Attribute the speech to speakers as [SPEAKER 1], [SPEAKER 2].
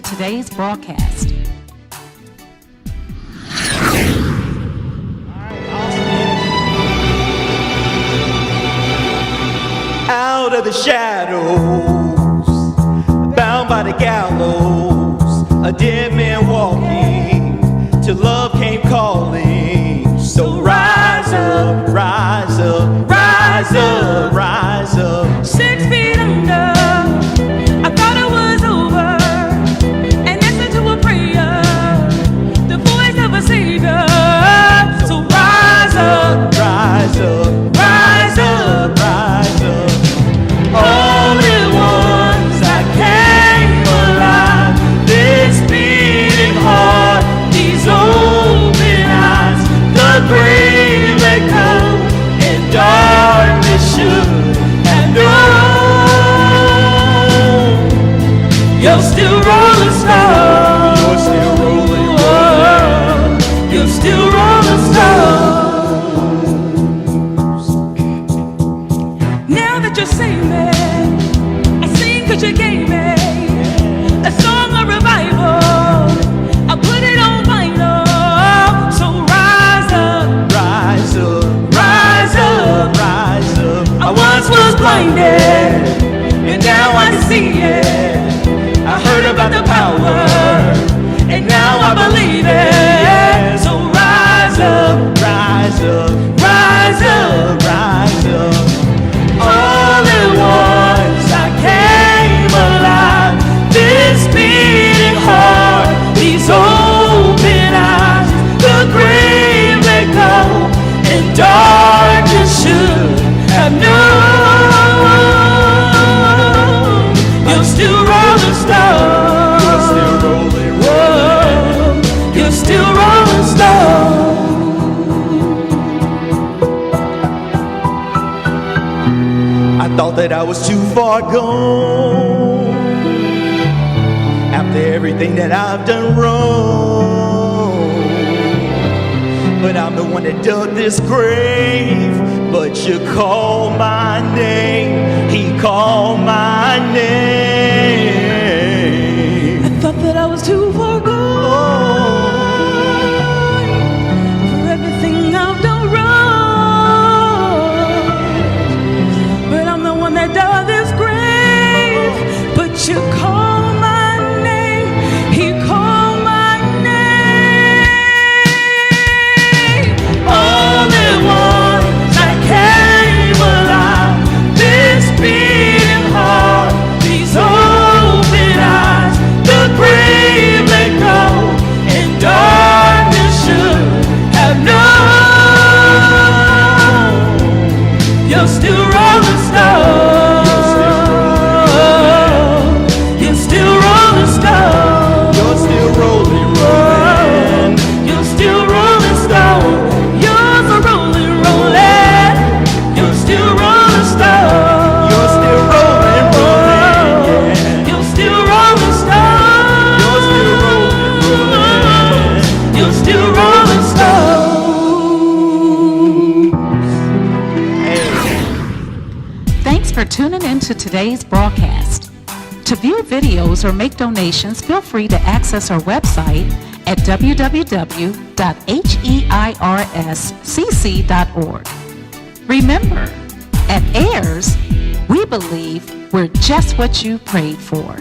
[SPEAKER 1] today's broadcast.
[SPEAKER 2] Out of the shadows, bound by the gallows, a dead man walking, till love came calling. So rise up, rise up, rise up, rise up.
[SPEAKER 3] 6 feet under, I thought it was over, and answer to a prayer, the voice of a savior. So rise up,
[SPEAKER 2] Rise up,
[SPEAKER 3] rise up,
[SPEAKER 2] rise up.
[SPEAKER 3] all at once I came alive. This beating heart, these open eyes, the grave let go, and darkness should have known. You're still rolling stone.
[SPEAKER 2] You're still rolling,
[SPEAKER 3] You're still rolling stone. Now that you save me, I sing 'cause you gave me a song of revival. I put it on vinyl. So rise up,
[SPEAKER 2] rise up,
[SPEAKER 3] rise up.
[SPEAKER 2] rise up.
[SPEAKER 3] I once was blinded, and now I can see it. I heard about the power, and now I believe it. So rise up,
[SPEAKER 2] Rise up,
[SPEAKER 3] rise up.
[SPEAKER 2] rise up.
[SPEAKER 3] All at once I came alive. This beating heart, these open eyes, the grave let go, and darkness should have known. You're still rolling stone.
[SPEAKER 2] You're still rolling,
[SPEAKER 3] Whoa, you're still rolling stone.
[SPEAKER 2] I thought that I was too far gone after everything that I've done wrong. But I'm the one that dug this grave. But you called my name. He called my name.
[SPEAKER 3] I thought that I was too far gone for everything I've done wrong. But I'm the one that dug this grave. But you called my name. He called my name. All at once I came alive. This beating heart, these open eyes, the grave let go, and darkness should have known. You're still rolling stone. You're still rolling stone.
[SPEAKER 2] You're still rolling, rolling.
[SPEAKER 3] You're still rolling stone. You're so rolling, rolling. You're still rolling stone.
[SPEAKER 2] You're still rolling, rolling. Yeah.
[SPEAKER 3] You're still rolling stone.
[SPEAKER 2] You're still rolling, rolling.
[SPEAKER 3] You're still rolling stone.
[SPEAKER 1] Thanks for tuning in to today's broadcast. To view videos or make donations, feel free to access our website at www.heirscc.org. Remember, at Heirs, we believe we're just what you prayed for.